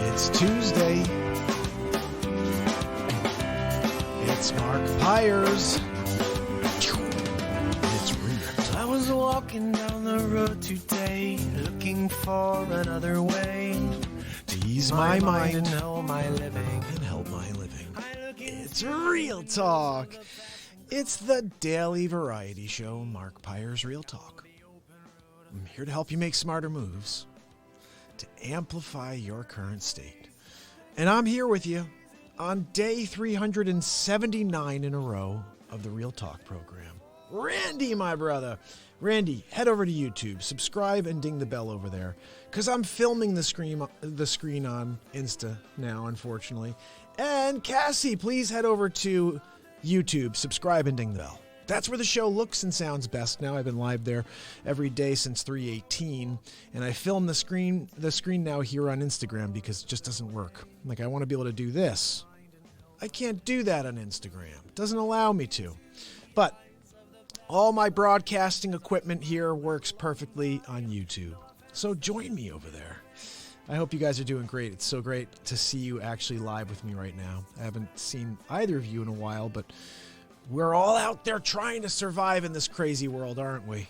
It's Tuesday. It's Mark Pyers. It's real. I was walking down the road today, looking for another way To ease my mind and help my living. and help my living. It's Real Talk. It's the daily variety show, Mark Pyers Real Talk. I'm here to help you make smarter moves to amplify your current state. And I'm here with you on day 379 in a row of the Real Talk program. Randy, my brother. Randy, head over to YouTube, subscribe, and ding the bell over there, because I'm filming the screen on Insta now, unfortunately. And Cassie, please head over to YouTube, subscribe, and ding the bell. That's where the show looks and sounds best now. I've been live there every day since 3/18, and I film the screen now here on Instagram because it just doesn't work. Like, I want to be able to do this. I can't do that on Instagram. It doesn't allow me to. But all my broadcasting equipment here works perfectly on YouTube. So join me over there. I hope you guys are doing great. It's so great to see you actually live with me right now. I haven't seen either of you in a while, but we're all out there trying to survive in this crazy world, aren't we?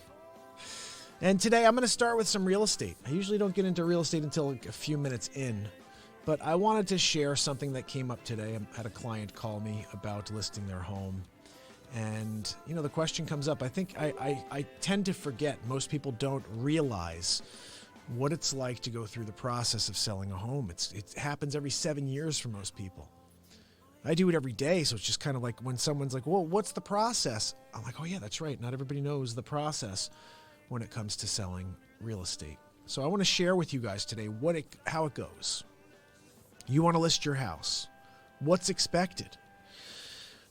And today I'm going to start with some real estate. I usually don't get into real estate until like a few minutes in, but I wanted to share something that came up today. I had a client call me about listing their home. And, you know, the question comes up. I think I tend to forget. Most people don't realize what it's like to go through the process of selling a home. It happens every 7 years for most people. I do it every day, so it's just kind of like when someone's like, well, what's the process? I'm like, oh, yeah, that's right. Not everybody knows the process when it comes to selling real estate. So I want to share with you guys today how it goes. You want to list your house. What's expected?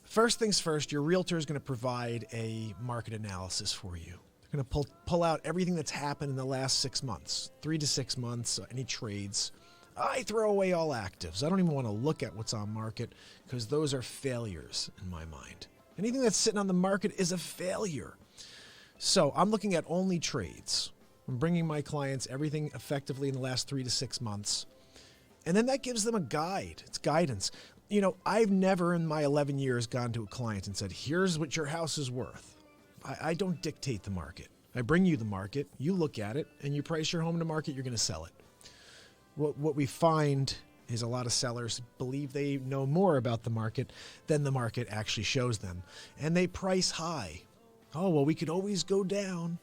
First things first, your realtor is going to provide a market analysis for you. They're going to pull out everything that's happened in the last 6 months, 3 to 6 months, any trades. I throw away all actives. I don't even want to look at what's on market because those are failures in my mind. Anything that's sitting on the market is a failure. So I'm looking at only trades. I'm bringing my clients everything effectively in the last 3 to 6 months. And then that gives them a guide. It's guidance. You know, I've never in my 11 years gone to a client and said, here's what your house is worth. I don't dictate the market. I bring you the market, you look at it, and you price your home in the market, you're going to sell it. What we find is a lot of sellers believe they know more about the market than the market actually shows them. And they price high. Oh, well, we could always go down.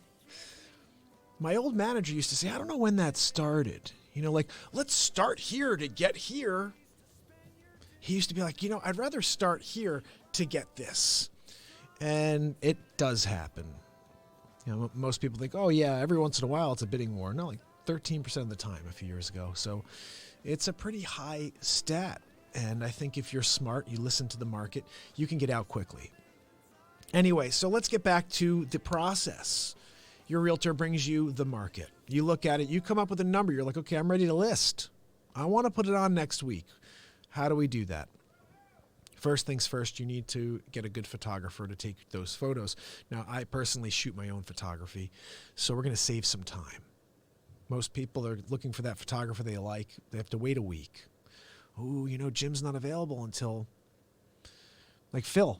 My old manager used to say, I don't know when that started. You know, like, let's start here to get here. He used to be like, you know, I'd rather start here to get this. And it does happen. You know, most people think, oh, yeah, every once in a while it's a bidding war. No, like 13% of the time a few years ago. So it's a pretty high stat. And I think if you're smart, you listen to the market, you can get out quickly. Anyway, so let's get back to the process. Your realtor brings you the market. You look at it, you come up with a number. You're like, okay, I'm ready to list. I want to put it on next week. How do we do that? First things first, you need to get a good photographer to take those photos. Now, I personally shoot my own photography, so we're going to save some time. Most people are looking for that photographer they like. They have to wait a week. Oh, you know, Jim's not available until, like Phil.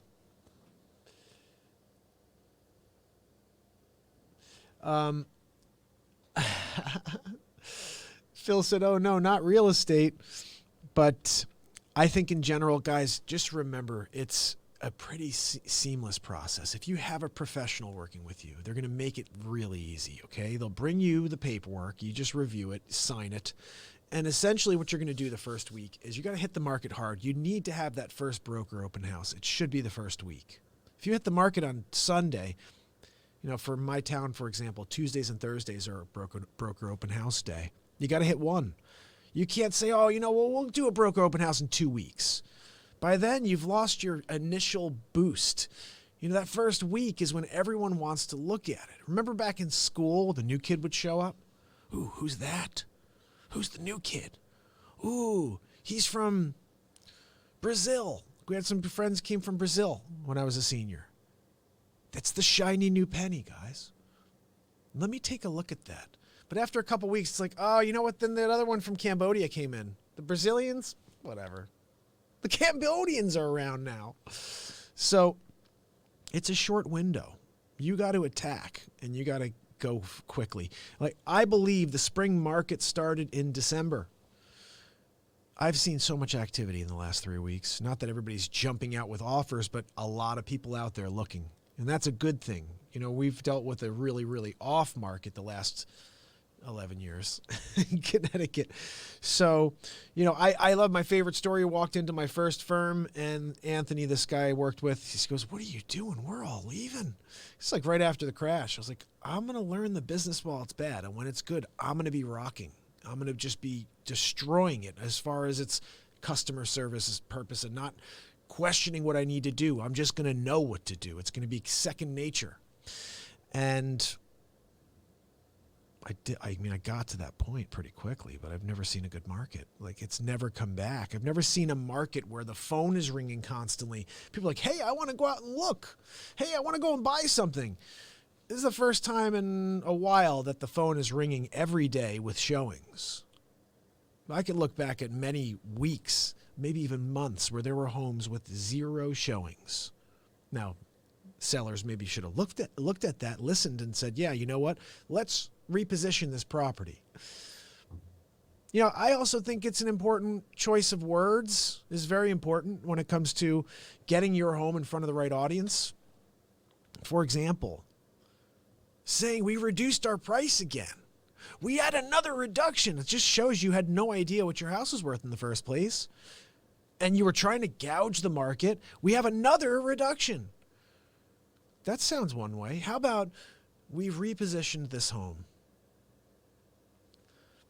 Phil said, oh, no, not real estate, but I think in general, guys, just remember it's a pretty seamless process. If you have a professional working with you, they're going to make it really easy, okay? They'll bring you the paperwork. You just review it, sign it. And essentially what you're going to do the first week is you got to hit the market hard. You need to have that first broker open house. It should be the first week. If you hit the market on Sunday, you know, for my town, for example, Tuesdays and Thursdays are broker open house day. You got to hit one. You can't say, oh, you know, well, we'll do a broker open house in 2 weeks. By then, you've lost your initial boost. You know, that first week is when everyone wants to look at it. Remember back in school, the new kid would show up? Ooh, who's that? Who's the new kid? Ooh, he's from Brazil. We had some friends came from Brazil when I was a senior. That's the shiny new penny, guys. Let me take a look at that. But after a couple weeks, it's like, oh, you know what? Then that other one from Cambodia came in. The Brazilians, whatever. The Cambodians are around now. So it's a short window. You got to attack, and you got to go quickly. Like, I believe the spring market started in December. I've seen so much activity in the last 3 weeks. Not that everybody's jumping out with offers, but a lot of people out there looking. And that's a good thing. You know, we've dealt with a really, really off market the last 11 years in Connecticut. So, you know, I love my favorite story. I walked into my first firm, and Anthony, this guy I worked with, he goes, "What are you doing? We're all leaving." It's like right after the crash. I was like, I'm going to learn the business while it's bad. And when it's good, I'm going to be rocking. I'm going to just be destroying it as far as its customer service purpose and not questioning what I need to do. I'm just going to know what to do. It's going to be second nature. And I got to that point pretty quickly, but I've never seen a good market. Like, it's never come back. I've never seen a market where the phone is ringing constantly. People are like, hey, I want to go out and look. Hey, I want to go and buy something. This is the first time in a while that the phone is ringing every day with showings. I could look back at many weeks, maybe even months, where there were homes with 0 showings. Now, sellers maybe should have looked at that, listened, and said, yeah, you know what? Let's reposition this property. You know, I also think it's an important choice of words is very important when it comes to getting your home in front of the right audience. For example, saying we reduced our price again. We had another reduction. It just shows you had no idea what your house was worth in the first place. And you were trying to gouge the market. We have another reduction. That sounds one way. How about we've repositioned this home?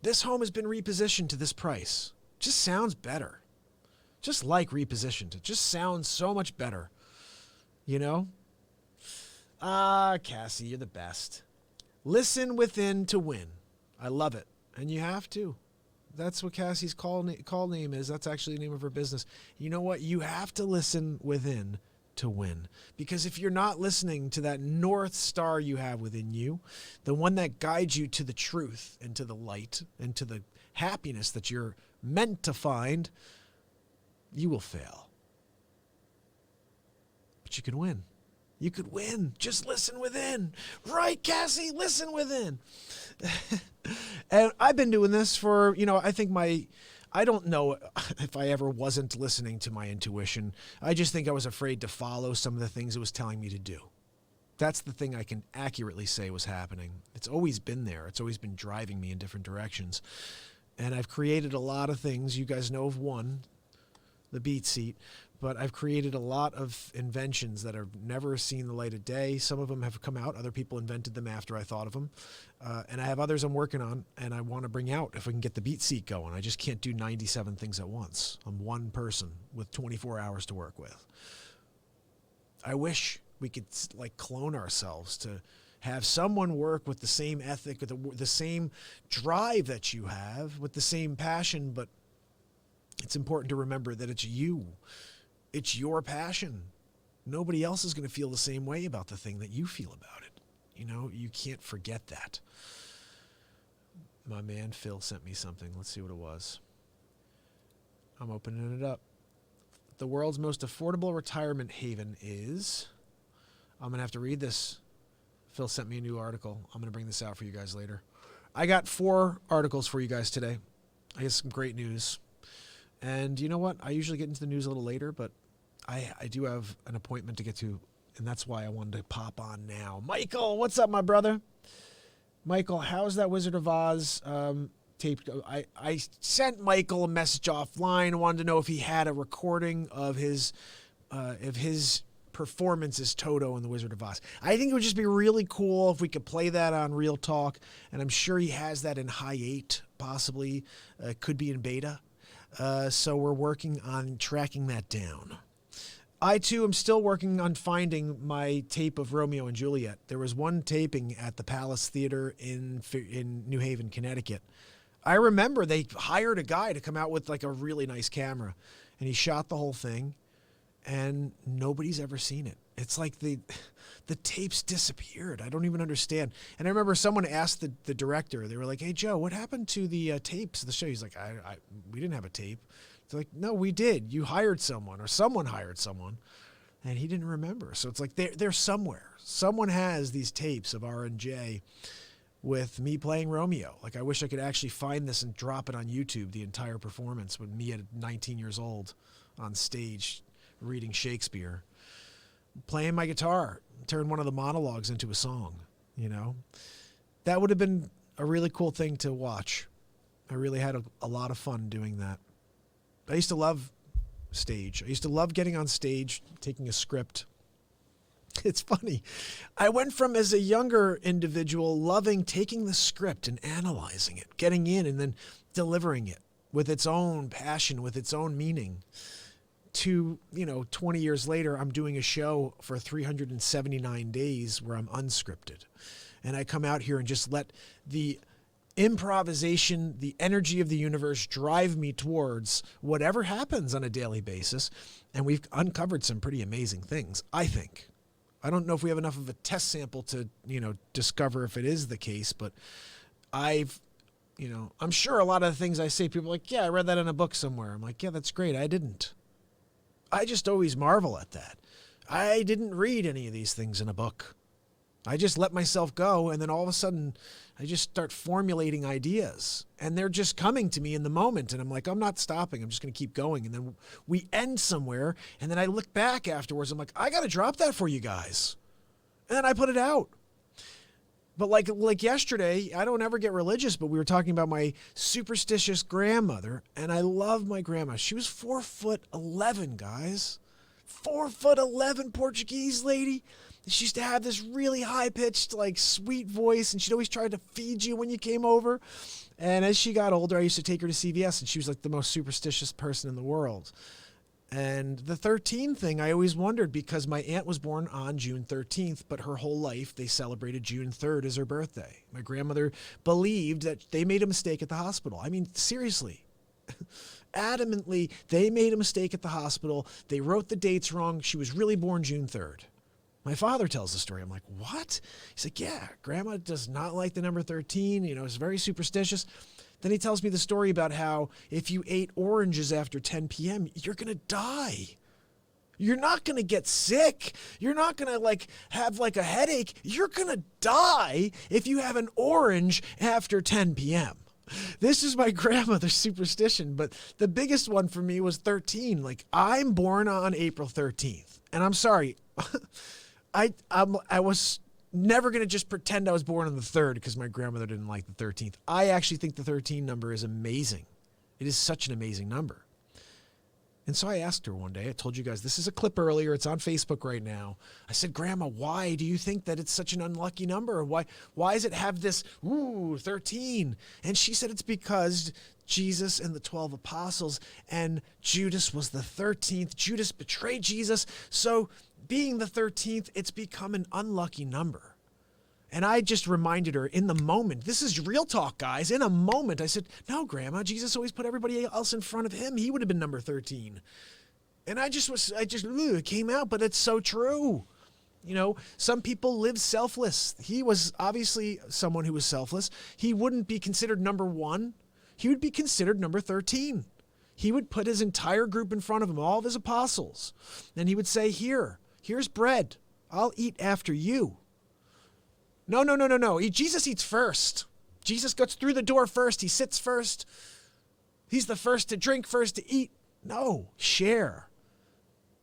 This home has been repositioned to this price. Just sounds better. Just like repositioned. It just sounds so much better. You know? Cassie, you're the best. Listen within to win. I love it. And you have to. That's what Cassie's call name is. That's actually the name of her business. You know what? You have to listen within to win. Because if you're not listening to that North Star you have within you, the one that guides you to the truth and to the light and to the happiness that you're meant to find, you will fail. But you can win. You could win. Just listen within. Right, Cassie? Listen within. And I've been doing this for, you know, I don't know if I ever wasn't listening to my intuition. I just think I was afraid to follow some of the things it was telling me to do. That's the thing I can accurately say was happening. It's always been there. It's always been driving me in different directions. And I've created a lot of things. You guys know of one, the beat seat. But I've created a lot of inventions that have never seen the light of day. Some of them have come out. Other people invented them after I thought of them. And I have others I'm working on, and I want to bring out if I can get the beat seat going. I just can't do 97 things at once. I'm one person with 24 hours to work with. I wish we could like clone ourselves to have someone work with the same ethic, with the same drive that you have, with the same passion, but it's important to remember that it's you. It's your passion. Nobody else is going to feel the same way about the thing that you feel about it. You know, you can't forget that. My man Phil sent me something. Let's see what it was. I'm opening it up. The world's most affordable retirement haven is... I'm going to have to read this. Phil sent me a new article. I'm going to bring this out for you guys later. I got 4 articles for you guys today. I got some great news. And you know what? I usually get into the news a little later, but I do have an appointment to get to, and that's why I wanted to pop on now. Michael, what's up, my brother? Michael, how's that Wizard of Oz tape? I sent Michael a message offline. I wanted to know if he had a recording of his performance as Toto in the Wizard of Oz. I think it would just be really cool if we could play that on Real Talk, and I'm sure he has that in high 8, possibly. Could be in beta. So we're working on tracking that down. I, too, am still working on finding my tape of Romeo and Juliet. There was one taping at the Palace Theater in New Haven, Connecticut. I remember they hired a guy to come out with like a really nice camera, and he shot the whole thing, and nobody's ever seen it. It's like the tapes disappeared. I don't even understand. And I remember someone asked the director, they were like, "Hey, Joe, what happened to the tapes of the show?" He's like, we didn't have a tape. They're like, "No, we did. You hired someone, or someone hired someone." And he didn't remember. So it's like they're somewhere. Someone has these tapes of R&J with me playing Romeo. Like, I wish I could actually find this and drop it on YouTube, the entire performance with me at 19 years old on stage reading Shakespeare, playing my guitar, turn one of the monologues into a song, you know? That would have been a really cool thing to watch. I really had a lot of fun doing that. I used to love stage. I used to love getting on stage, taking a script. It's funny. I went from, as a younger individual, loving taking the script and analyzing it, getting in and then delivering it with its own passion, with its own meaning, to, 20 years later, I'm doing a show for 379 days where I'm unscripted. And I come out here and just let the improvisation, the energy of the universe drive me towards whatever happens on a daily basis. And we've uncovered some pretty amazing things, I think. I don't know if we have enough of a test sample to, discover if it is the case, but I'm sure a lot of the things I say, people are like, "Yeah, I read that in a book somewhere." I'm like, "Yeah, that's great. I didn't." I just always marvel at that. I didn't read any of these things in a book. I just let myself go, and then all of a sudden, I just start formulating ideas, and they're just coming to me in the moment, and I'm like, I'm not stopping. I'm just going to keep going, and then we end somewhere, and then I look back afterwards. I'm like, I got to drop that for you guys, and then I put it out. But like yesterday, I don't ever get religious, but we were talking about my superstitious grandmother, and I love my grandma. She was 4'11", guys. 4'11" Portuguese lady. She used to have this really high-pitched, sweet voice, and she'd always try to feed you when you came over. And as she got older, I used to take her to CVS, and she was the most superstitious person in the world. And the 13 thing, I always wondered, because my aunt was born on June 13th, but her whole life they celebrated June 3rd as her birthday. My grandmother believed that they made a mistake at the hospital. I mean, seriously. Adamantly, they made a mistake at the hospital. They wrote the dates wrong. She was really born June 3rd. My father tells the story. I'm like, "What?" He's like, "Yeah, Grandma does not like the number 13. It's very superstitious." Then he tells me the story about how if you ate oranges after 10 p.m., you're going to die. You're not going to get sick. You're not going to have a headache. You're going to die if you have an orange after 10 p.m. This is my grandmother's superstition, but the biggest one for me was 13. I'm born on April 13th, and I'm sorry. I was never going to just pretend I was born on the 3rd because my grandmother didn't like the 13th. I actually think the 13 number is amazing. It is such an amazing number. And so I asked her one day, I told you guys, this is a clip earlier. It's on Facebook right now. I said, "Grandma, why do you think that it's such an unlucky number? Why does it have this, 13? And she said it's because Jesus and the 12 apostles, and Judas was the 13th. Judas betrayed Jesus. So being the 13th, it's become an unlucky number. And I just reminded her in the moment, this is real talk, guys. In a moment, I said, "No, Grandma, Jesus always put everybody else in front of him. He would have been number 13. And it came out, but it's so true. Some people live selfless. He was obviously someone who was selfless. He wouldn't be considered number 1. He would be considered number 13. He would put his entire group in front of him, all of his apostles. And he would say, here's bread. I'll eat after you. No. Jesus eats first. Jesus gets through the door first. He sits first. He's the first to drink, first to eat. No, share.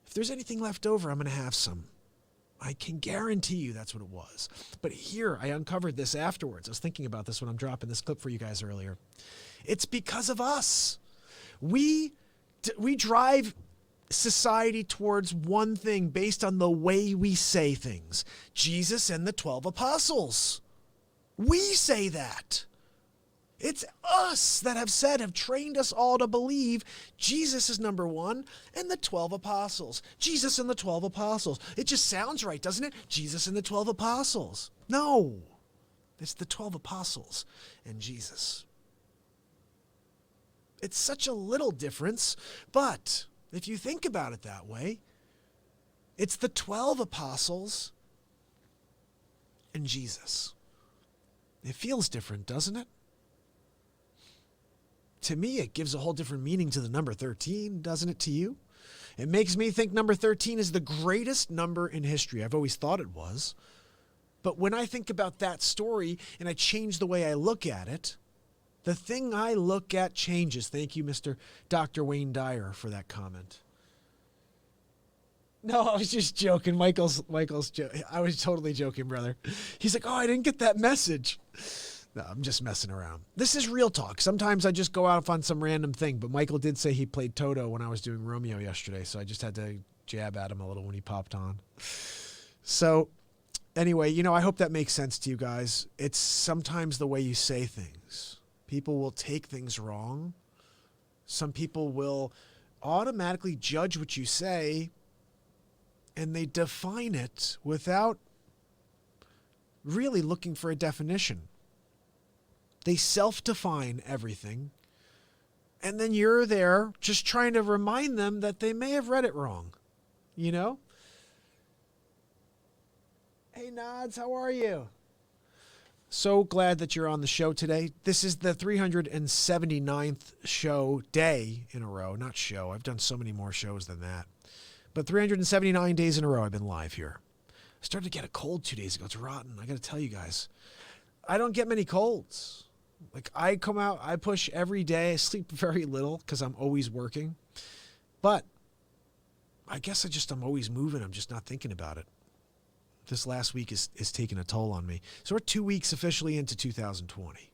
If there's anything left over, I'm going to have some. I can guarantee you that's what it was. But here, I uncovered this afterwards. I was thinking about this when I'm dropping this clip for you guys earlier. It's because of us. We drive society towards one thing based on the way we say things. Jesus and the 12 apostles. We say that. It's us that have trained us all to believe Jesus is number 1 and the 12 apostles. Jesus and the 12 apostles. It just sounds right, doesn't it? Jesus and the 12 apostles. No, it's the 12 apostles and Jesus. It's such a little difference, but if you think about it that way, It's the 12 apostles and Jesus. It feels different, doesn't it? To me, it gives a whole different meaning to the number 13, doesn't it to you? It makes me think number 13 is the greatest number in history. I've always thought it was. But when I think about that story and I change the way I look at it, the thing I look at changes. Thank you, Mr. Dr. Wayne Dyer, for that comment. No, I was just joking. Michael's I was totally joking, brother. He's like, oh, I didn't get that message. No, I'm just messing around. This is real talk. Sometimes I just go off on some random thing, but Michael did say he played Toto when I was doing Romeo yesterday, so I just had to jab at him a little when he popped on. So anyway, I hope that makes sense to you guys. It's sometimes the way you say things. People will take things wrong. Some people will automatically judge what you say, and they define it without really looking for a definition. They self-define everything, and then you're there just trying to remind them that they may have read it wrong, Hey, Nods, how are you? So glad that you're on the show today. This is the 379th day in a row. Not show. I've done so many more shows than that. But 379 days in a row I've been live here. I started to get a cold 2 days ago. It's rotten. I got to tell you guys. I don't get many colds. Like, I come out, I push every day. I sleep very little because I'm always working. But I guess I'm always moving. I'm just not thinking about it. This last week is taking a toll on me. So we're 2 weeks officially into 2020.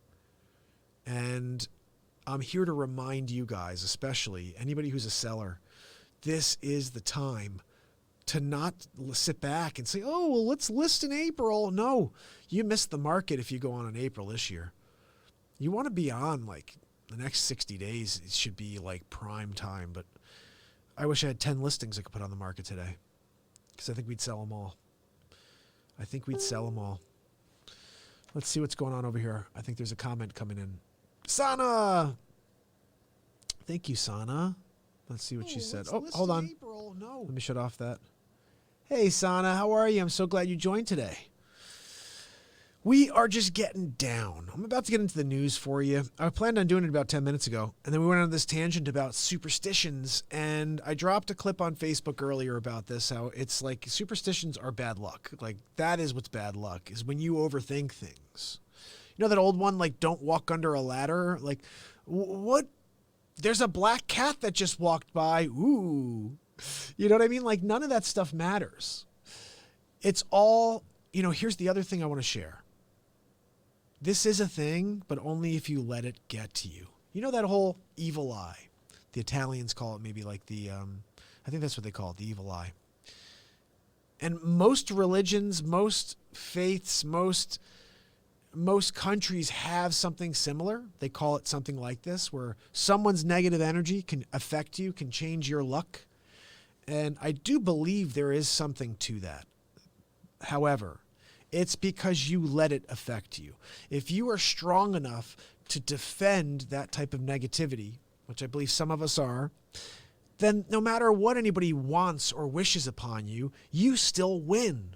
And I'm here to remind you guys, especially anybody who's a seller, this is the time to not sit back and say, oh, well, let's list in April. No, you missed the market if you go on in April this year. You want to be on like the next 60 days. It should be like prime time. But I wish I had 10 listings I could put on the market today because I think we'd sell them all. Let's see what's going on over here. I think there's a comment coming in. Sana! Thank you, Sana. Let's see what she said. Oh, hold on. April. No. Let me shut off that. Hey, Sana, how are you? I'm so glad you joined today. We are just getting down. I'm about to get into the news for you. I planned on doing it about 10 minutes ago, and then we went on this tangent about superstitions, and I dropped a clip on Facebook earlier about this, how it's like superstitions are bad luck. Like, that is what's bad luck, is when you overthink things. You know that old one, like, don't walk under a ladder? Like, what? There's a black cat that just walked by. Ooh. You know what I mean? Like, none of that stuff matters. It's all, here's the other thing I want to share. This is a thing, but only if you let it get to you. You know that whole evil eye? The Italians call it maybe like I think that's what they call it, the evil eye. And most religions, most faiths, most countries have something similar. They call it something like this, where someone's negative energy can affect you, can change your luck. And I do believe there is something to that. However, it's because you let it affect you. If you are strong enough to defend that type of negativity, which I believe some of us are, then no matter what anybody wants or wishes upon you, you still win.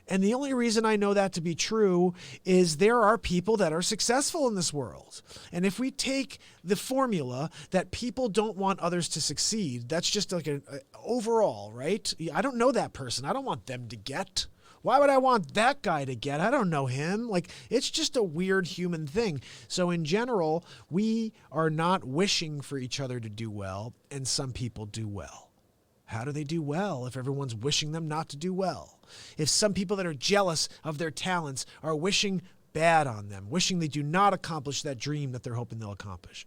And the only reason I know that to be true is there are people that are successful in this world. And if we take the formula that people don't want others to succeed, that's just like an overall, right? I don't know that person. I don't want them to get. Why would I want that guy to get? I don't know him. Like, it's just a weird human thing. So in general, we are not wishing for each other to do well, and some people do well. How do they do well if everyone's wishing them not to do well? If some people that are jealous of their talents are wishing bad on them, wishing they do not accomplish that dream that they're hoping they'll accomplish.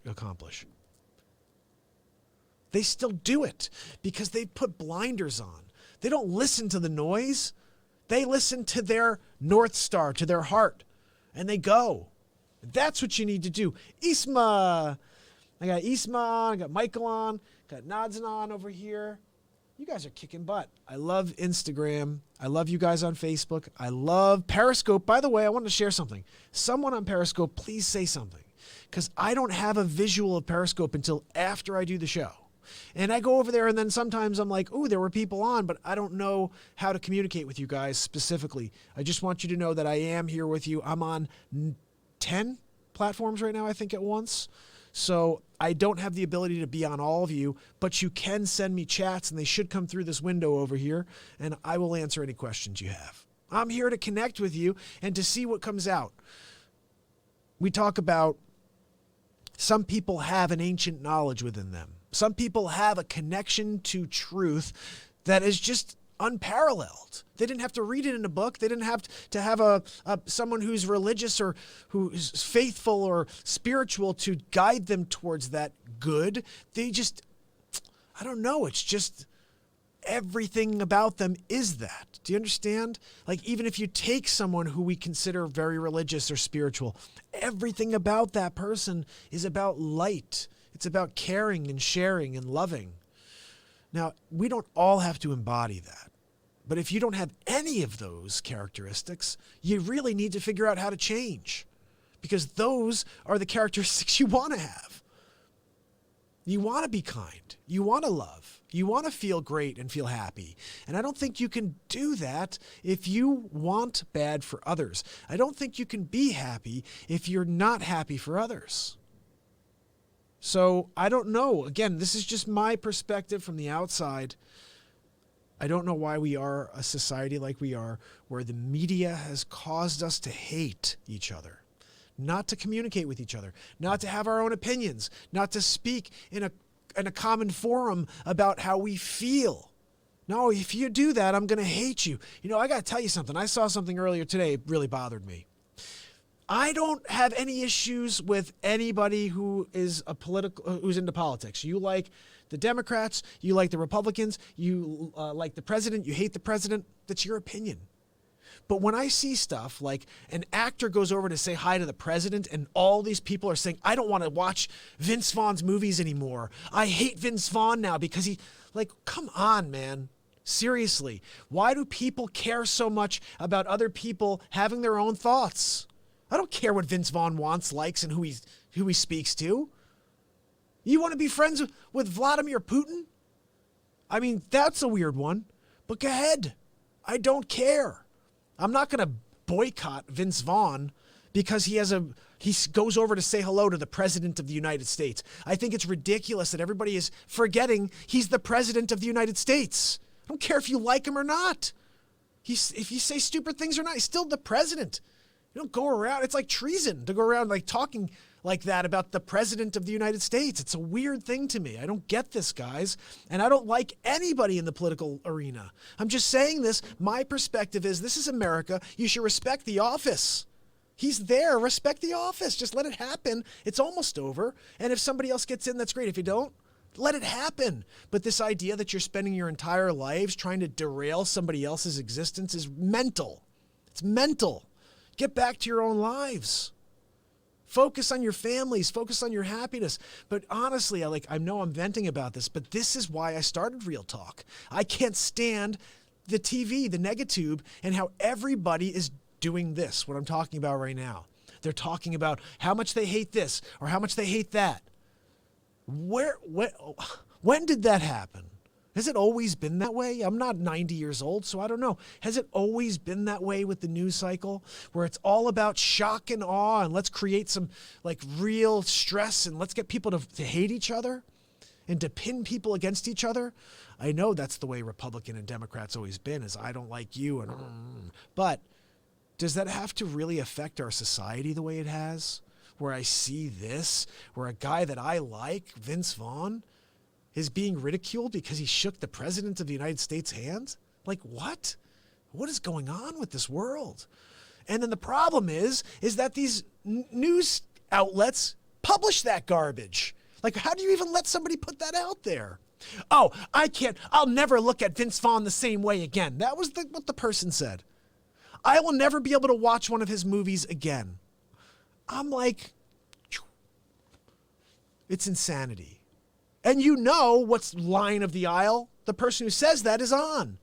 They still do it because they put blinders on. They don't listen to the noise. They listen to their North Star, to their heart, and they go. That's what you need to do. Isma. I got Isma on, I got Michael on, got Nadzan on over here. You guys are kicking butt. I love Instagram. I love you guys on Facebook. I love Periscope. By the way, I want to share something. Someone on Periscope, please say something, because I don't have a visual of Periscope until after I do the show. And I go over there and then sometimes I'm like, ooh, there were people on, but I don't know how to communicate with you guys specifically. I just want you to know that I am here with you. I'm on 10 platforms right now, I think, at once. So I don't have the ability to be on all of you, but you can send me chats and they should come through this window over here and I will answer any questions you have. I'm here to connect with you and to see what comes out. We talk about some people have an ancient knowledge within them. Some people have a connection to truth that is just unparalleled. They didn't have to read it in a book. They didn't have to have someone who's religious or who's faithful or spiritual to guide them towards that good. They just, I don't know. It's just everything about them is that. Do you understand? Like, even if you take someone who we consider very religious or spiritual, everything about that person is about light. It's about caring and sharing and loving. Now, we don't all have to embody that. But if you don't have any of those characteristics, you really need to figure out how to change, because those are the characteristics you want to have. You want to be kind. You want to love. You want to feel great and feel happy. And I don't think you can do that if you want bad for others. I don't think you can be happy if you're not happy for others. So I don't know. Again, this is just my perspective from the outside. I don't know why we are a society like we are, where the media has caused us to hate each other, not to communicate with each other, not to have our own opinions, not to speak in a common forum about how we feel. No, if you do that, I'm going to hate you. You know, I got to tell you something. I saw something earlier today. It really bothered me. I don't have any issues with anybody who is who's into politics. You like the Democrats, you like the Republicans, you like the president, you hate the president. That's your opinion. But when I see stuff like an actor goes over to say hi to the president and all these people are saying, I don't want to watch Vince Vaughn's movies anymore. I hate Vince Vaughn now because come on, man. Seriously. Why do people care so much about other people having their own thoughts? I don't care what Vince Vaughn wants, likes, and who he speaks to. You want to be friends with Vladimir Putin? I mean, that's a weird one. But go ahead. I don't care. I'm not going to boycott Vince Vaughn because he goes over to say hello to the president of the United States. I think it's ridiculous that everybody is forgetting he's the president of the United States. I don't care if you like him or not. If you say stupid things or not, he's still the president. You don't go around. It's like treason to go around like talking like that about the president of the United States. It's a weird thing to me. I don't get this, guys. And I don't like anybody in the political arena. I'm just saying this. My perspective is this is America. You should respect the office. He's there. Respect the office. Just let it happen. It's almost over. And if somebody else gets in, that's great. If you don't, let it happen. But this idea that you're spending your entire lives trying to derail somebody else's existence is mental. It's mental. Get back to your own lives. Focus on your families. Focus on your happiness. But honestly, I know I'm venting about this, but this is why I started Real Talk. I can't stand the TV, the negatube, and how everybody is doing this, what I'm talking about right now. They're talking about how much they hate this or how much they hate that. When did that happen? Has it always been that way? I'm not 90 years old, so I don't know. Has it always been that way with the news cycle, where it's all about shock and awe and let's create some real stress and let's get people to hate each other and to pin people against each other? I know that's the way Republican and Democrats always been, is I don't like you. But does that have to really affect our society the way it has? Where I see this, where a guy that I like, Vince Vaughn, is being ridiculed because he shook the president of the United States' hand? What? What is going on with this world? And then the problem is that these news outlets publish that garbage. How do you even let somebody put that out there? Oh, I'll never look at Vince Vaughn the same way again. That was what the person said. I will never be able to watch one of his movies again. I'm like, it's insanity. And you know what's line of the aisle? The person who says that is on.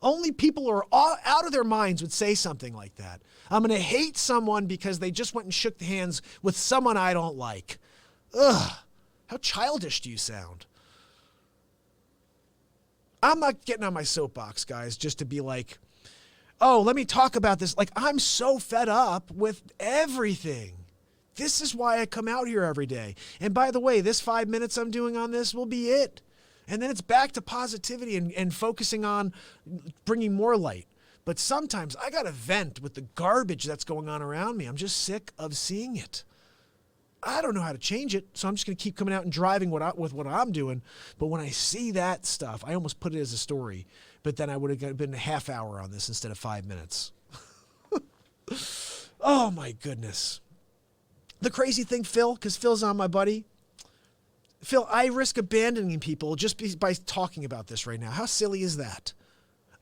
Only people who are out of their minds would say something like that. I'm going to hate someone because they just went and shook hands with someone I don't like. Ugh, how childish do you sound? I'm not getting on my soapbox, guys, just to be like, oh, let me talk about this. Like, I'm so fed up with everything. This is why I come out here every day. And by the way, this 5 minutes I'm doing on this will be it. And then it's back to positivity and focusing on bringing more light. But sometimes I got to vent with the garbage that's going on around me. I'm just sick of seeing it. I don't know how to change it, so I'm just going to keep coming out and driving with what I'm doing. But when I see that stuff, I almost put it as a story. But then I would have been a half hour on this instead of 5 minutes. Oh, my goodness. The crazy thing, Phil, because Phil's on my buddy. Phil, I risk abandoning people just by talking about this right now. How silly is that?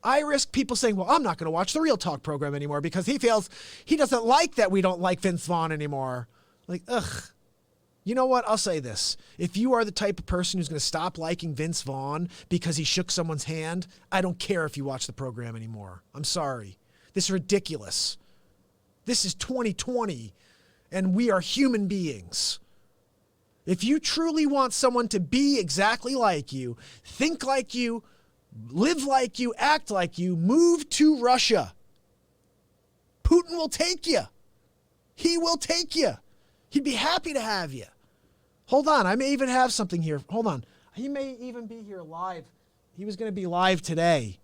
I risk people saying, well, I'm not going to watch the Real Talk program anymore because he feels he doesn't like that we don't like Vince Vaughn anymore. Like, ugh. You know what? I'll say this. If you are the type of person who's going to stop liking Vince Vaughn because he shook someone's hand, I don't care if you watch the program anymore. I'm sorry. This is ridiculous. This is 2020, and we are human beings. If you truly want someone to be exactly like you, think like you, live like you, act like you, move to Russia. Putin will take you. He will take you. He'd be happy to have you. Hold on. I may even have something here. Hold on. He may even be here live. He was going to be live today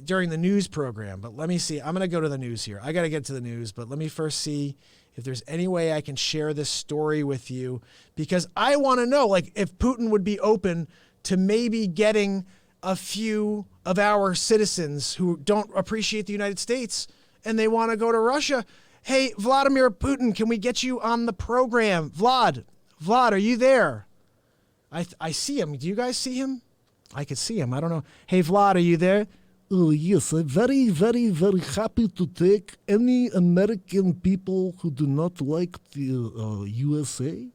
during the news program, but let me see. I'm going to go to the news here. I got to get to the news, but let me first see if there's any way I can share this story with you, because I want to know, like, if Putin would be open to maybe getting a few of our citizens who don't appreciate the United States and they want to go to Russia. Hey, Vladimir Putin, can we get you on the program? Vlad, are you there? I see him. Do you guys see him? I could see him. I don't know. Hey, Vlad, are you there? Oh, yes, I'm very, very, very happy to take any American people who do not like the USA.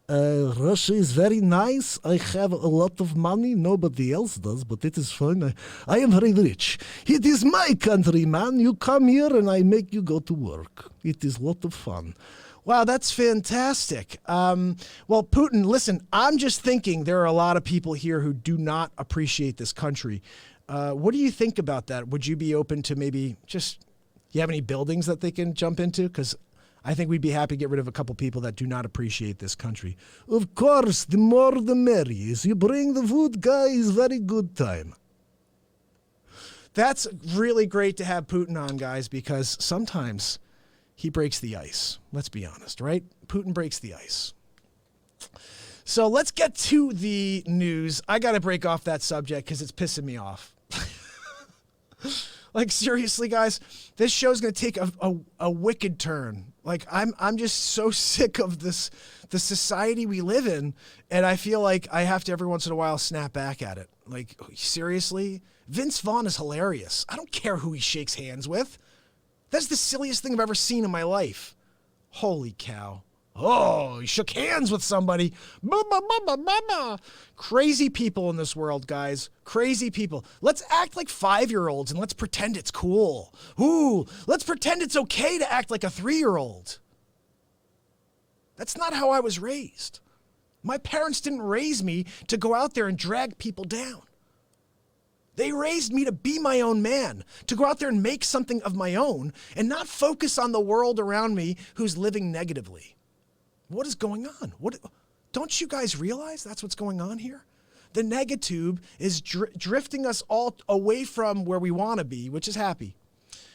Russia is very nice. I have a lot of money. Nobody else does, but it is fine. I am very rich. It is my country, man. You come here and I make you go to work. It is a lot of fun. Wow, that's fantastic. Well, Putin, listen, I'm just thinking there are a lot of people here who do not appreciate this country. What do you think about that? Would you be open to maybe just, you have any buildings that they can jump into? Because I think we'd be happy to get rid of a couple people that do not appreciate this country. Of course, the more the merrier. You bring the food, guys, very good time. That's really great to have Putin on, guys, because sometimes he breaks the ice. Let's be honest, right? Putin breaks the ice. So let's get to the news. I got to break off that subject because it's pissing me off. Like, seriously, guys, this show's going to take a wicked turn. Like, I'm just so sick of this, the society we live in, and I feel like I have to every once in a while snap back at it. Like, seriously? Vince Vaughn is hilarious. I don't care who he shakes hands with. That's the silliest thing I've ever seen in my life. Holy cow. Oh, he shook hands with somebody. Crazy people in this world, guys. Crazy people. Let's act like 5-year-olds and let's pretend it's cool. Ooh, let's pretend it's okay to act like a 3-year-old. That's not how I was raised. My parents didn't raise me to go out there and drag people down. They raised me to be my own man, to go out there and make something of my own and not focus on the world around me who's living negatively. What is going on? Don't you guys realize that's what's going on here? The negatube is drifting us all away from where we want to be, which is happy.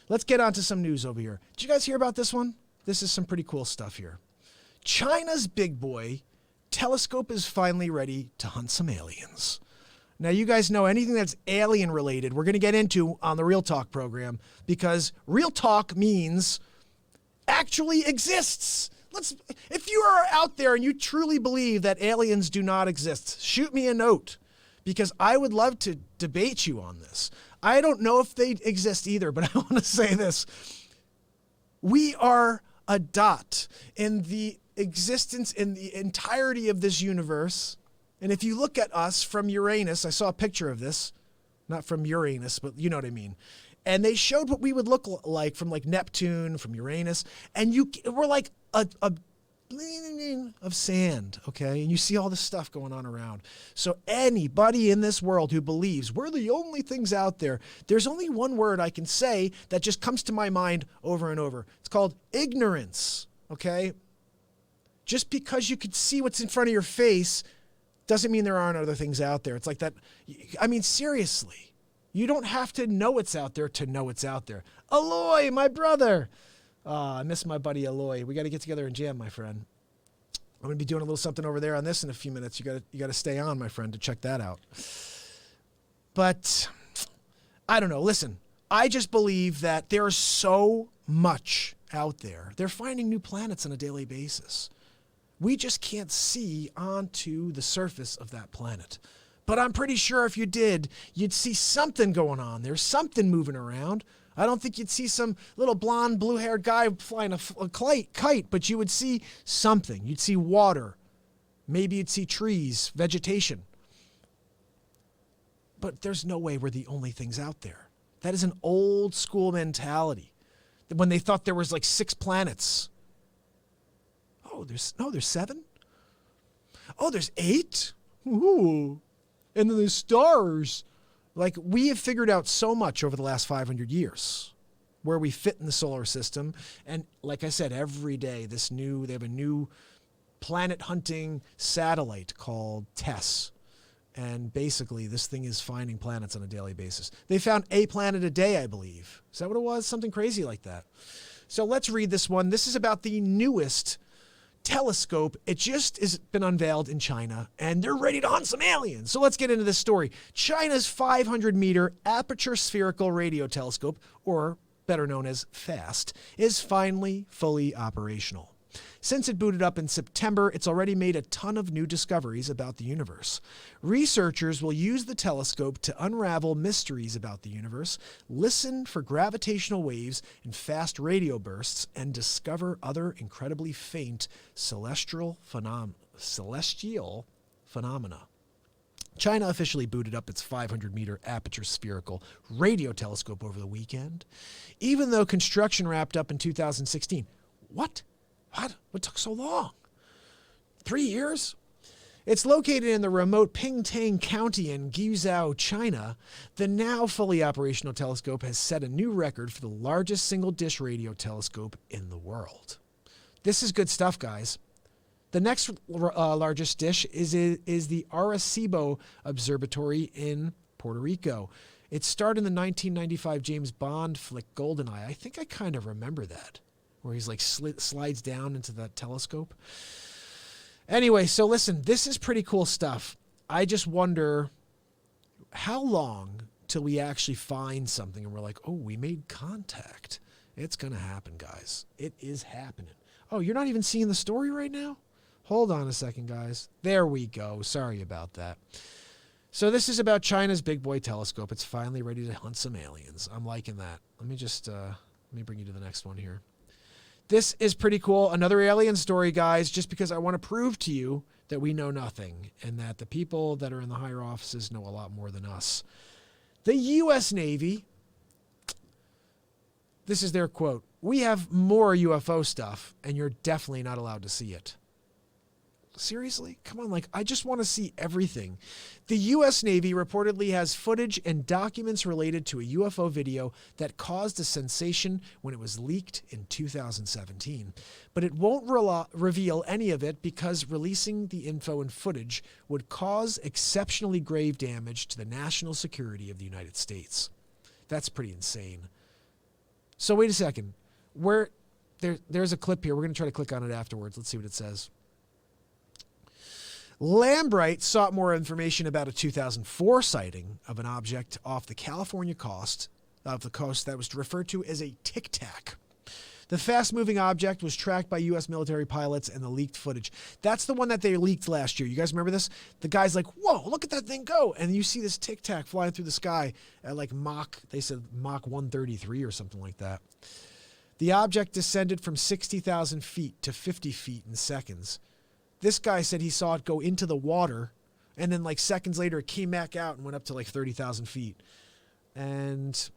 Let's get on to some news over here. Did you guys hear about this one? This is some pretty cool stuff here. China's big boy telescope is finally ready to hunt some aliens. Now, you guys know anything that's alien related, we're going to get into on the Real Talk program, because Real Talk means actually exists. If you are out there and you truly believe that aliens do not exist, shoot me a note, because I would love to debate you on this. I don't know if they exist either, but I want to say this. We are a dot in the existence, in the entirety of this universe. And if you look at us from Uranus, I saw a picture of this, not from Uranus, but you know what I mean. And they showed what we would look like from like Neptune, from Uranus. And we're like a of sand, okay? And you see all this stuff going on around. So anybody in this world who believes we're the only things out there, there's only one word I can say that just comes to my mind over and over. It's called ignorance, okay? Just because you could see what's in front of your face doesn't mean there aren't other things out there. It's like that. I mean, seriously, you don't have to know it's out there to know it's out there. Aloy, my brother. I miss my buddy Aloy. We got to get together and jam, my friend. I'm going to be doing a little something over there on this in a few minutes. You got to stay on, my friend, to check that out. But I don't know. Listen, I just believe that there's so much out there. They're finding new planets on a daily basis. We just can't see onto the surface of that planet. But I'm pretty sure if you did, you'd see something going on. There's something moving around. I don't think you'd see some little blonde, blue-haired guy flying a kite, but you would see something. You'd see water. Maybe you'd see trees, vegetation. But there's no way we're the only things out there. That is an old school mentality. When they thought there was like 6 planets. There's 7? Oh, there's 8? Ooh. And then there's stars. Like, we have figured out so much over the last 500 years where we fit in the solar system. And like I said, every day they have a new planet hunting satellite called TESS. And basically this thing is finding planets on a daily basis. They found a planet a day, I believe. Is that what it was? Something crazy like that. So let's read this one. This is about the newest telescope. It just has been unveiled in China, and they're ready to hunt some aliens. So let's get into this story. China's 500-meter aperture spherical radio telescope, or better known as FAST, is finally fully operational. Since it booted up in September, it's already made a ton of new discoveries about the universe. Researchers will use the telescope to unravel mysteries about the universe, listen for gravitational waves and fast radio bursts, and discover other incredibly faint celestial phenomena. China officially booted up its 500-meter aperture spherical radio telescope over the weekend, even though construction wrapped up in 2016. What? What took so long? 3 years? It's located in the remote Pingtang County in Guizhou, China. The now fully operational telescope has set a new record for the largest single-dish radio telescope in the world. This is good stuff, guys. The next largest dish is the Arecibo Observatory in Puerto Rico. It starred in the 1995 James Bond flick GoldenEye. I think I kind of remember that, where he's like slides down into that telescope. Anyway, so listen, this is pretty cool stuff. I just wonder how long till we actually find something and we're like, oh, we made contact. It's going to happen, guys. It is happening. Oh, you're not even seeing the story right now? Hold on a second, guys. There we go. Sorry about that. So this is about China's big boy telescope. It's finally ready to hunt some aliens. I'm liking that. Let me bring you to the next one here. This is pretty cool. Another alien story, guys, just because I want to prove to you that we know nothing and that the people that are in the higher offices know a lot more than us. The U.S. Navy, this is their quote, "We have more UFO stuff, and you're definitely not allowed to see it." Seriously? Come on, I just want to see everything. The U.S. Navy reportedly has footage and documents related to a UFO video that caused a sensation when it was leaked in 2017. But it won't reveal any of it because releasing the info and footage would cause exceptionally grave damage to the national security of the United States. That's pretty insane. So wait a second. There's a clip here. We're going to try to click on it afterwards. Let's see what it says. Lambright sought more information about a 2004 sighting of an object off the California coast that was referred to as a Tic Tac. The fast-moving object was tracked by U.S. military pilots and the leaked footage. That's the one that they leaked last year. You guys remember this? The guy's like, whoa, look at that thing go. And you see this Tic Tac flying through the sky at Mach 133 or something like that. The object descended from 60,000 feet to 50 feet in seconds. This guy said he saw it go into the water, and then seconds later it came back out and went up to 30,000 feet. And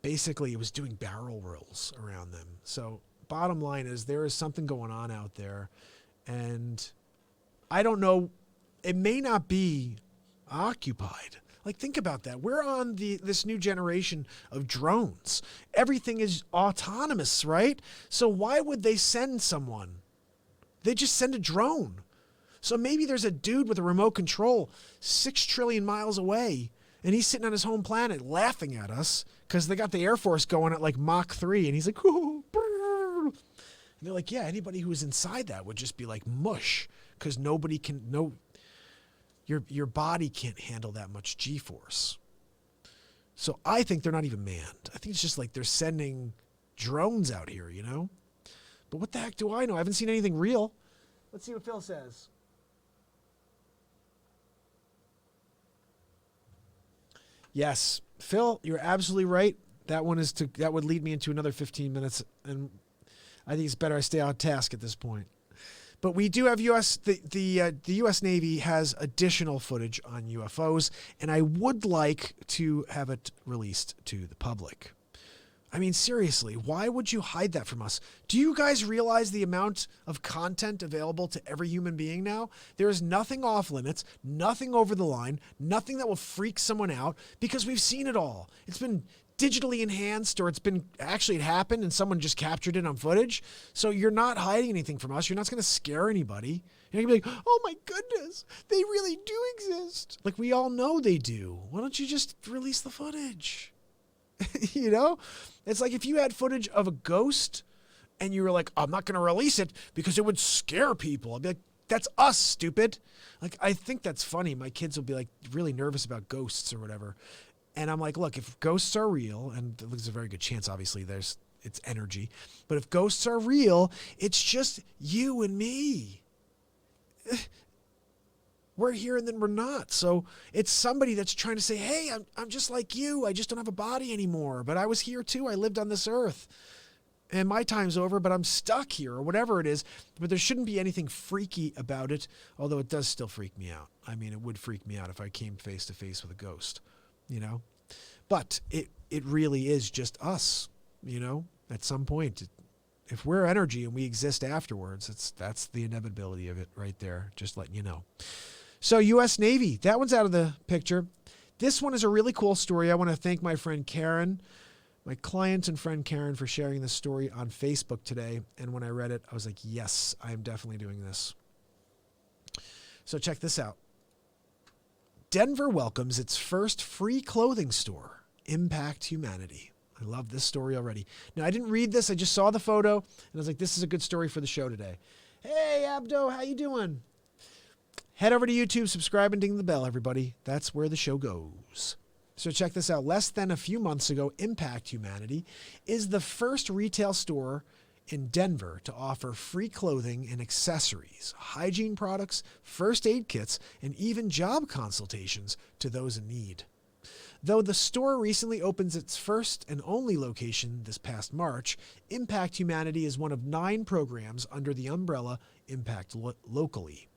basically it was doing barrel rolls around them. So bottom line is there is something going on out there. And I don't know, it may not be occupied. Like, think about that. We're on this new generation of drones. Everything is autonomous, right? So why would they send someone? They just send a drone. So maybe there's a dude with a remote control 6 trillion miles away, and he's sitting on his home planet laughing at us because they got the Air Force going at like Mach 3, and he's like, oh, and they're like, yeah, anybody who's inside that would just be like mush because your body can't handle that much G-force. So I think they're not even manned. I think it's just like they're sending drones out here, you know? But what the heck do I know? I haven't seen anything real. Let's see what Phil says. Yes, Phil, you're absolutely right. That would lead me into another 15 minutes, and I think it's better I stay on task at this point. But we do have the U.S. Navy has additional footage on UFOs, and I would like to have it released to the public. I mean, seriously, why would you hide that from us? Do you guys realize the amount of content available to every human being now? There is nothing off limits, nothing over the line, nothing that will freak someone out because we've seen it all. It's been digitally enhanced, or it happened and someone just captured it on footage. So you're not hiding anything from us. You're not going to scare anybody. You're going to be like, oh my goodness, they really do exist. Like, we all know they do. Why don't you just release the footage? You know, it's like if you had footage of a ghost and you were like, I'm not going to release it because it would scare people. I'd be like, that's us, stupid. Like, I think that's funny. My kids will be like really nervous about ghosts or whatever. And I'm like, look, if ghosts are real, and there's a very good chance, obviously, it's energy. But if ghosts are real, it's just you and me. We're here and then we're not. So it's somebody that's trying to say, hey, I'm just like you. I just don't have a body anymore. But I was here too. I lived on this earth. And my time's over, but I'm stuck here, or whatever it is. But there shouldn't be anything freaky about it, although it does still freak me out. I mean, it would freak me out if I came face to face with a ghost, you know? But it really is just us, you know? At some point, if we're energy and we exist afterwards, that's the inevitability of it right there, just letting you know. So U.S. Navy, that one's out of the picture. This one is a really cool story. I want to thank my friend Karen, my client and friend Karen, for sharing this story on Facebook today. And when I read it, I was like, yes, I am definitely doing this. So check this out. Denver welcomes its first free clothing store, Impact Humanity. I love this story already. Now, I didn't read this. I just saw the photo, and I was like, this is a good story for the show today. Hey, Abdo, how you doing? Head over to YouTube, subscribe, and ding the bell, everybody. That's where the show goes. So check this out. Less than a few months ago, Impact Humanity is the first retail store in Denver to offer free clothing and accessories, hygiene products, first aid kits, and even job consultations to those in need. Though the store recently opens its first and only location this past March, Impact Humanity is one of 9 programs under the umbrella Impact Locally,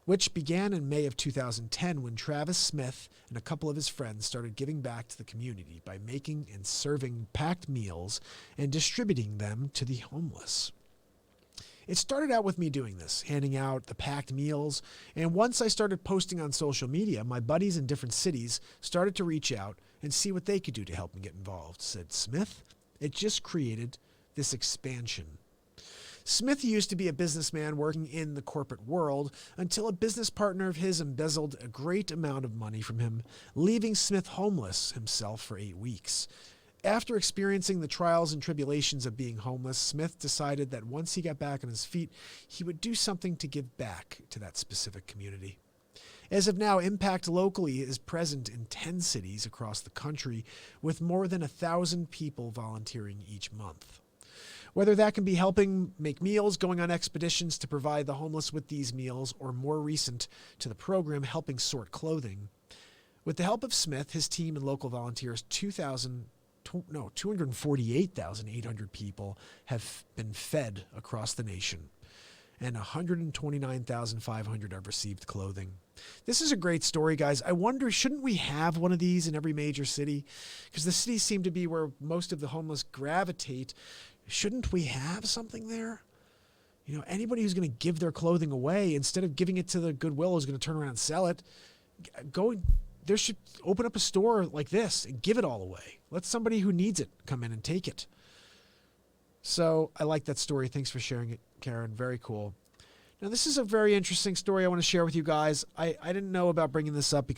which began in May of 2010 when Travis Smith and a couple of his friends started giving back to the community by making and serving packed meals and distributing them to the homeless. It started out with me doing this, handing out the packed meals, and once I started posting on social media, my buddies in different cities started to reach out and see what they could do to help me get involved, said Smith. It just created this expansion. Smith used to be a businessman working in the corporate world until a business partner of his embezzled a great amount of money from him, leaving Smith homeless himself for 8 weeks. After experiencing the trials and tribulations of being homeless, Smith decided that once he got back on his feet, he would do something to give back to that specific community. As of now, Impact Locally is present in 10 cities across the country, with more than 1,000 people volunteering each month. Whether that can be helping make meals, going on expeditions to provide the homeless with these meals, or more recent to the program, helping sort clothing. With the help of Smith, his team, and local volunteers, 248,800 people have been fed across the nation, and 129,500 have received clothing. This is a great story, guys. I wonder, shouldn't we have one of these in every major city? Because the cities seem to be where most of the homeless gravitate. shouldn't we have something there? You know, anybody who's going to give their clothing away, instead of giving it to the Goodwill who's going to turn around and sell it, there should open up a store like this and give it all away. Let somebody who needs it come in and take it. So I like that story. Thanks for sharing it, Karen. Very cool. Now, this is a very interesting story I want to share with you guys. I didn't know about bringing this up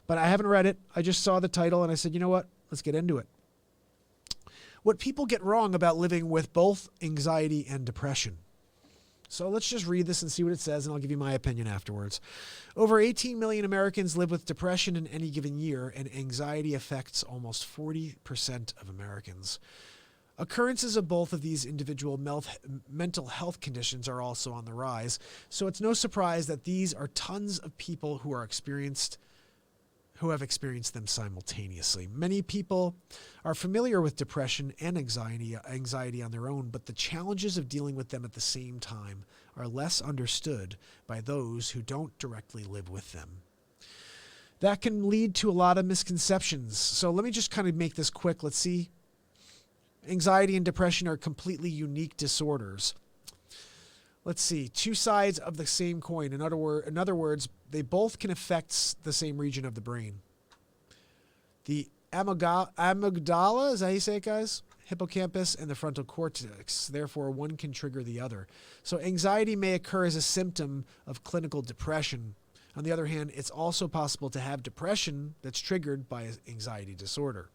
but I haven't read it. I just saw the title and I said, you know what? Let's get into it. What people get wrong about living with both anxiety and depression. So let's just read this and see what it says, and I'll give you my opinion afterwards. Over 18 million Americans live with depression in any given year, and anxiety affects almost 40% of Americans. Occurrences of both of these individual mental health conditions are also on the rise, so it's no surprise that these are tons of people who have experienced them simultaneously. Many people are familiar with depression and anxiety on their own, but the challenges of dealing with them at the same time are less understood by those who don't directly live with them. That can lead to a lot of misconceptions. So let me just kind of make this quick. Let's see. Anxiety and depression are completely unique disorders. Let's see, two sides of the same coin. In other words, they both can affect the same region of the brain. The amygdala, is that how you say it, guys? Hippocampus and the frontal cortex. Therefore, one can trigger the other. So anxiety may occur as a symptom of clinical depression. On the other hand, it's also possible to have depression that's triggered by an anxiety disorder,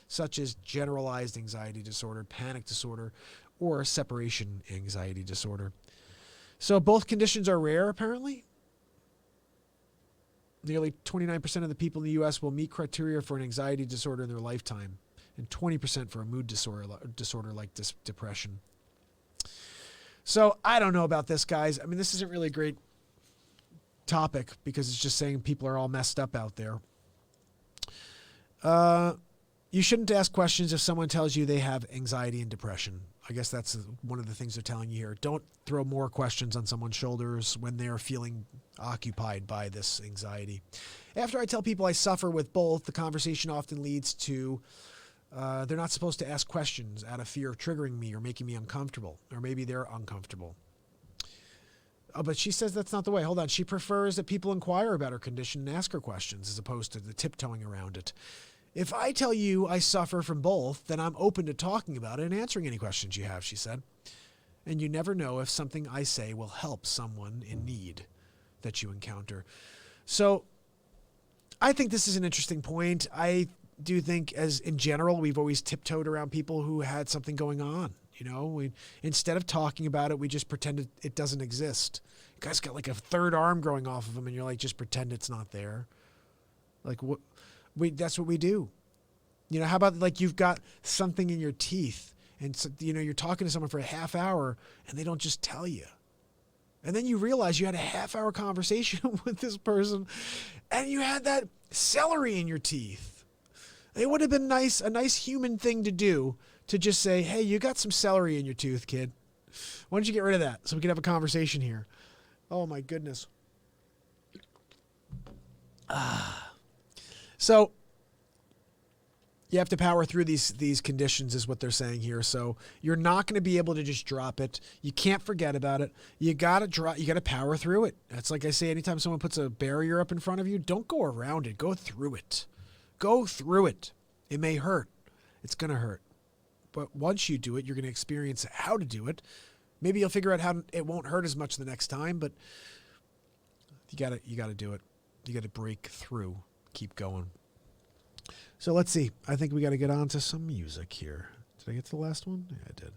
such as generalized anxiety disorder, panic disorder, or separation anxiety disorder. So both conditions are rare, apparently. Nearly 29% of the people in the U.S. will meet criteria for an anxiety disorder in their lifetime, and 20% for a mood disorder like depression. So I don't know about this, guys. I mean, this isn't really a great topic because it's just saying people are all messed up out there. You shouldn't ask questions if someone tells you they have anxiety and depression. I guess that's one of the things they're telling you here. Don't throw more questions on someone's shoulders when they're feeling occupied by this anxiety. After I tell people I suffer with both, the conversation often leads to they're not supposed to ask questions out of fear of triggering me or making me uncomfortable, or maybe they're uncomfortable. But she says that's not the way. Hold on. She prefers that people inquire about her condition and ask her questions as opposed to the tiptoeing around it. If I tell you I suffer from both, then I'm open to talking about it and answering any questions you have, she said. And you never know if something I say will help someone in need that you encounter. So I think this is an interesting point. I do think, as in general, we've always tiptoed around people who had something going on. You know, instead of talking about it, we just pretend it doesn't exist. The guy's got like a third arm growing off of him, and you're like, just pretend it's not there. Like, what? That's what we do. You know, how about like you've got something in your teeth and so, you know, you're talking to someone for a half hour and they don't just tell you. And then you realize you had a half-hour conversation with this person and you had that celery in your teeth. It would have been a nice human thing to do, to just say, hey, you got some celery in your tooth, kid. Why don't you get rid of that so we can have a conversation here? Oh, my goodness. So you have to power through these conditions is what they're saying here. So you're not going to be able to just drop it. You can't forget about it. You got to power through it. That's like I say, anytime someone puts a barrier up in front of you, don't go around it. Go through it. Go through it. It may hurt. It's going to hurt. But once you do it, you're going to experience how to do it. Maybe you'll figure out how it won't hurt as much the next time, but you got to do it. You got to break through. Keep going. So let's see. I think we got to get on to some music here. Did I get to the last one? Yeah, I did.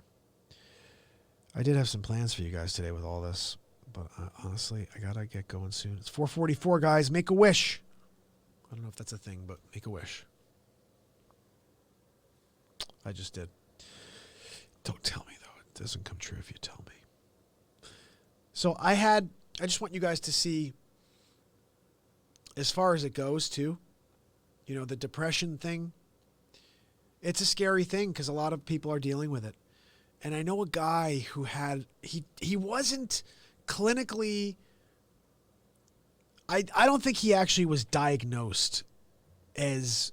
I did have some plans for you guys today with all this, but honestly, I got to get going soon. It's 4:44, guys. Make a wish. I don't know if that's a thing, but make a wish. I just did. Don't tell me, though. It doesn't come true if you tell me. So I just want you guys to see, as far as it goes, too, you know, the depression thing, it's a scary thing because a lot of people are dealing with it. And I know a guy who he wasn't clinically, I don't think he actually was diagnosed as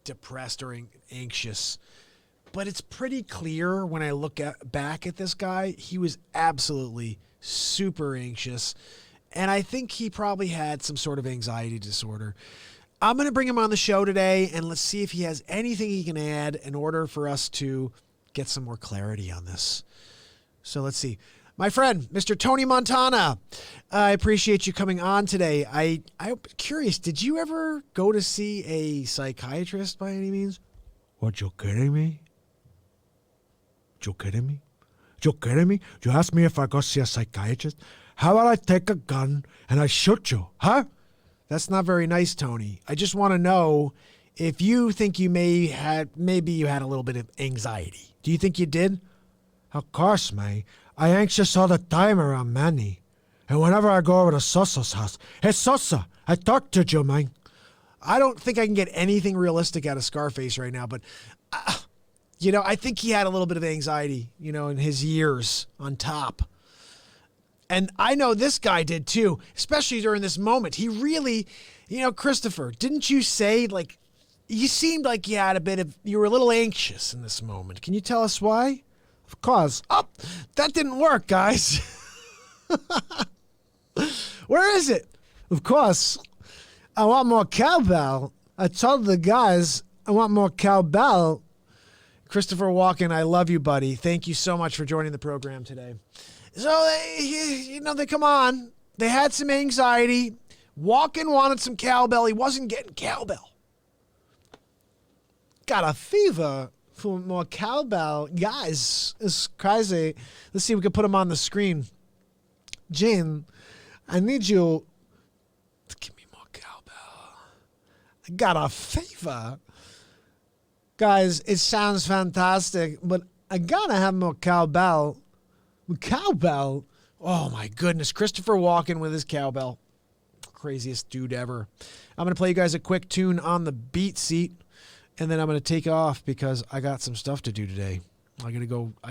depressed or anxious, but it's pretty clear when I look back at this guy, he was absolutely super anxious. And I think he probably had some sort of anxiety disorder. I'm going to bring him on the show today, and let's see if he has anything he can add in order for us to get some more clarity on this. So let's see. My friend, Mr. Tony Montana, I appreciate you coming on today. I'm curious, did you ever go to see a psychiatrist by any means? What, you kidding me? You kidding me? You kidding me? You ask me if I go see a psychiatrist? How about I take a gun and I shoot you, huh? That's not very nice, Tony. I just want to know if you think you maybe you had a little bit of anxiety. Do you think you did? Of course, mate. I'm anxious all the time around Manny. And whenever I go over to Sosa's house, hey, Sosa, I talked to you, man. I don't think I can get anything realistic out of Scarface right now, but, I think he had a little bit of anxiety, in his years on top. And I know this guy did too, especially during this moment. He really, Christopher, didn't you say, you seemed like you were a little anxious in this moment. Can you tell us why? Of course. Oh, that didn't work, guys. Where is it? Of course. I want more cowbell. I told the guys I want more cowbell. Christopher Walken, I love you, buddy. Thank you so much for joining the program today. So, they come on. They had some anxiety. Walken wanted some cowbell. He wasn't getting cowbell. Got a fever for more cowbell. Guys, it's crazy. Let's see if we can put him on the screen. Gene, I need you to give me more cowbell. I got a fever. Guys, it sounds fantastic, but I gotta have more cowbell. Cowbell? Oh my goodness. Christopher Walken with his cowbell. Craziest dude ever. I'm going to play you guys a quick tune on the beat seat, and then I'm going to take off because I got some stuff to do today. I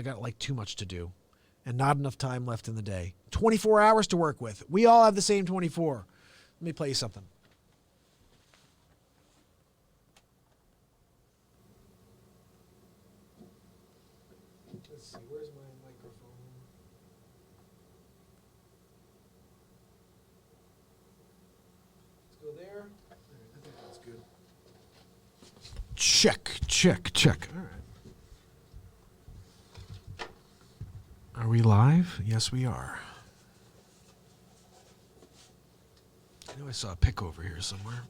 got too much to do and not enough time left in the day. 24 hours to work with. We all have the same 24. Let me play you something. Let's see, where's my microphone? Let's go there. All right, I think that's good. Check. All right. Are we live? Yes, we are. I know I saw a pick over here somewhere.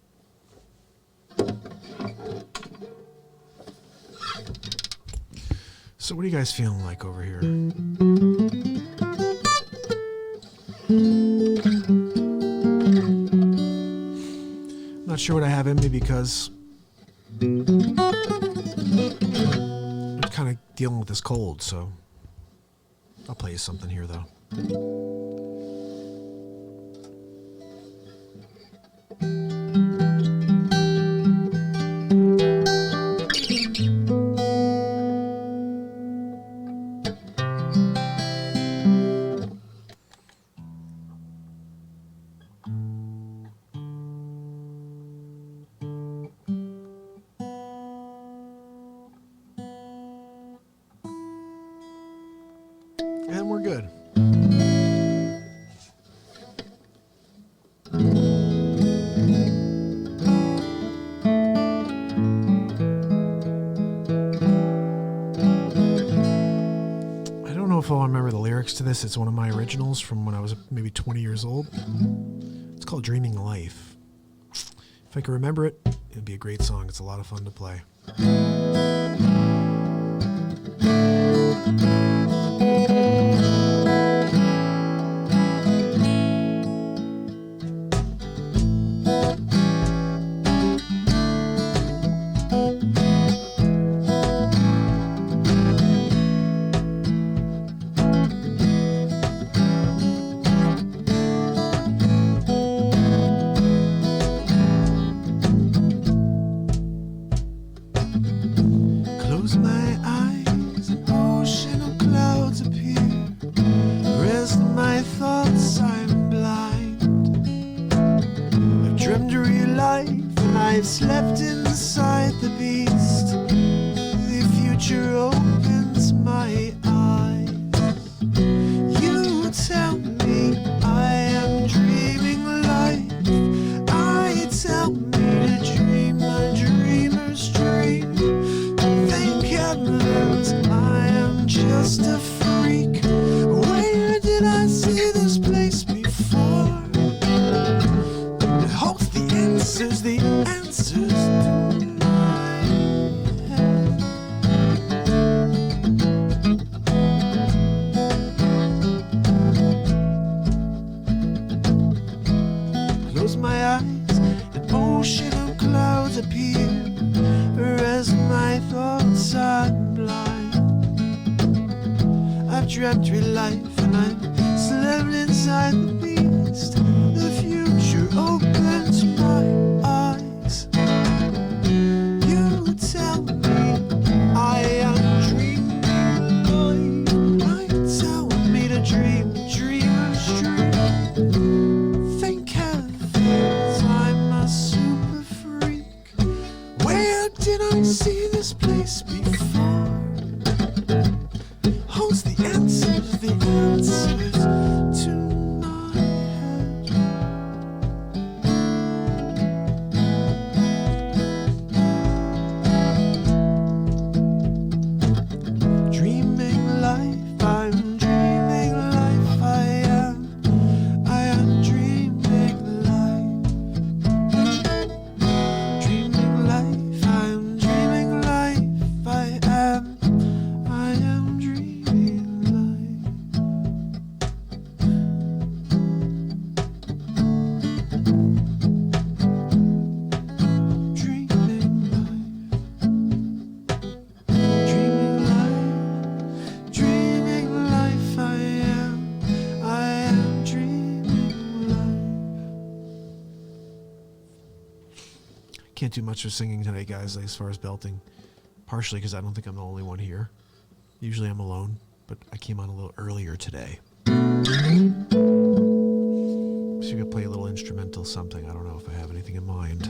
So what are you guys feeling like over here? Not sure what I have in me because I'm kind of dealing with this cold, so I'll play you something here though. And we're good. I don't know if I'll remember the lyrics to this. It's one of my originals from when I was maybe 20 years old. It's called Dreaming Life. If I can remember it, it'd be a great song. It's a lot of fun to play. Close my eyes, an ocean of life, and I'm slipped inside the beast. The future open to my eyes. You tell me I am dreaming. I tell me to dream, dreamers dream. Thank heavens I'm a super freak. Where did I see this place before? Holds the answers to my head. Dreaming life, I'm dreaming life, I am dreaming life. Dreaming life, I'm dreaming life, I am dreaming life. Dreaming life, I am dreaming life. Can't do much of singing today, guys, as far as belting. Partially because I don't think I'm the only one here. Usually I'm alone, but I came on a little earlier today. So you could play a little instrumental something. I don't know if I have anything in mind.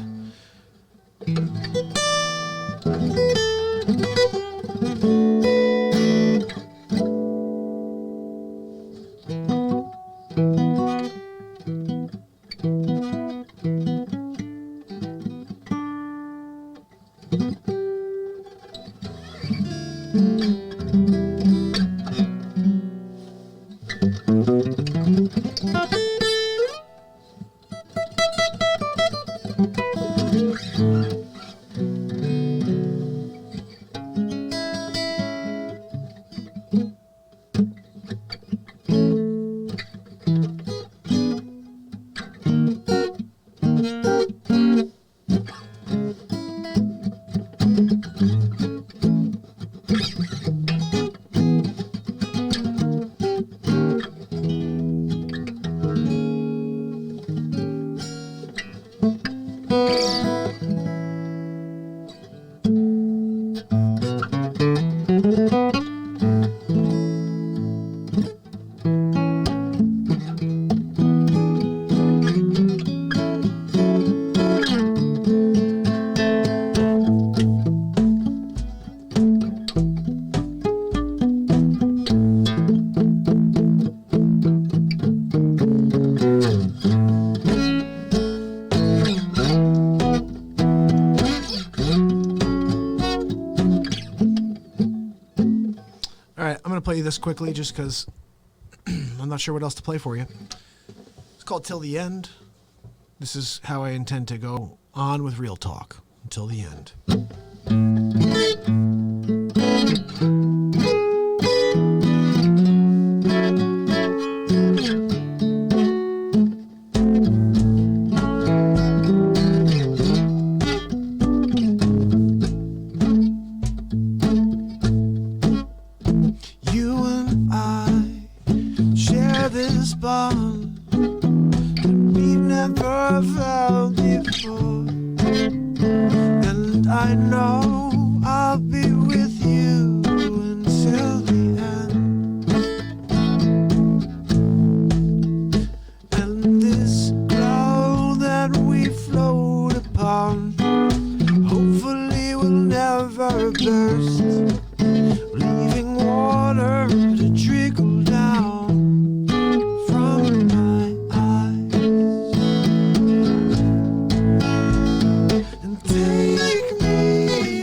Play this quickly just because I'm not sure what else to play for you. It's called Till the End. This is how I intend to go on with Real Talk until the end. Take me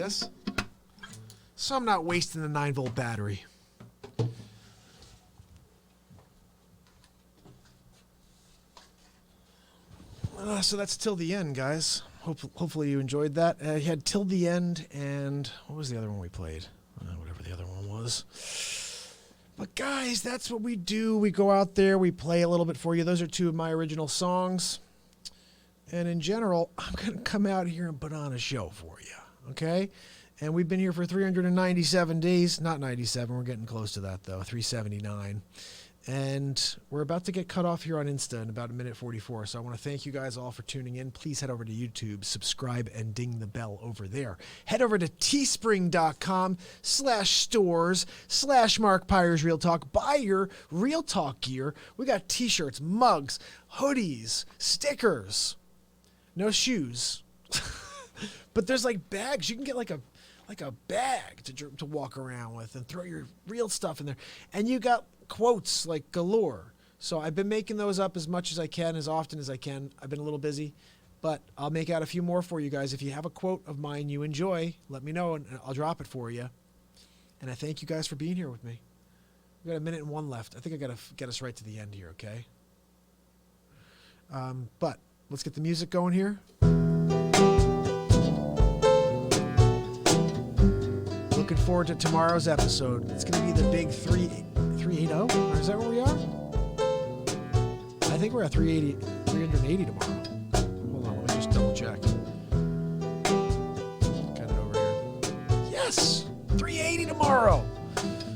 us. So I'm not wasting the 9-volt battery. So that's Till the End, guys. Hopefully you enjoyed that. You had Till the End, and what was the other one we played? Whatever the other one was. But guys, that's what we do. We go out there, we play a little bit for you. Those are two of my original songs. And in general, I'm going to come out here and put on a show for you, okay? And we've been here for 397 days. Not 97, we're getting close to that, though, 379. And we're about to get cut off here on Insta in about 1:44. So I want to thank you guys all for tuning in. Please head over to YouTube, subscribe, and ding the bell over there. Head over to teespring.com/stores/Mark Pyers Real Talk. Buy your Real Talk gear. We got t-shirts, mugs, hoodies, stickers. No shoes. But there's like bags. You can get like a bag to walk around with and throw your real stuff in there. And you got quotes like galore. So I've been making those up as much as I can, as often as I can. I've been a little busy, but I'll make out a few more for you guys. If you have a quote of mine you enjoy, let me know and I'll drop it for you. And I thank you guys for being here with me. We've got 1:01 left. I think I got to get us right to the end here, okay? But let's get the music going here. Looking forward to tomorrow's episode. It's going to be the big 380, or is that where we are? I think we're at 380 tomorrow. Hold on, let me just double check. Got it over here. Yes, 380 tomorrow.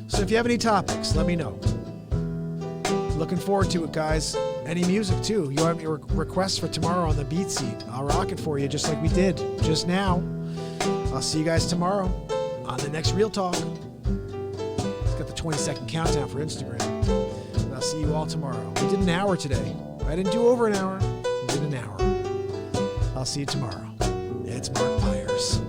So if you have any topics, let me know. Looking forward to it, guys. Any music too. You have any requests for tomorrow on the beat seat? I'll rock it for you just like we did just now. I'll see you guys tomorrow on the next Real Talk. It's got the 20-second countdown for Instagram. And I'll see you all tomorrow. We did an hour today. I didn't do over an hour. We did an hour. I'll see you tomorrow. It's Mark Pyers.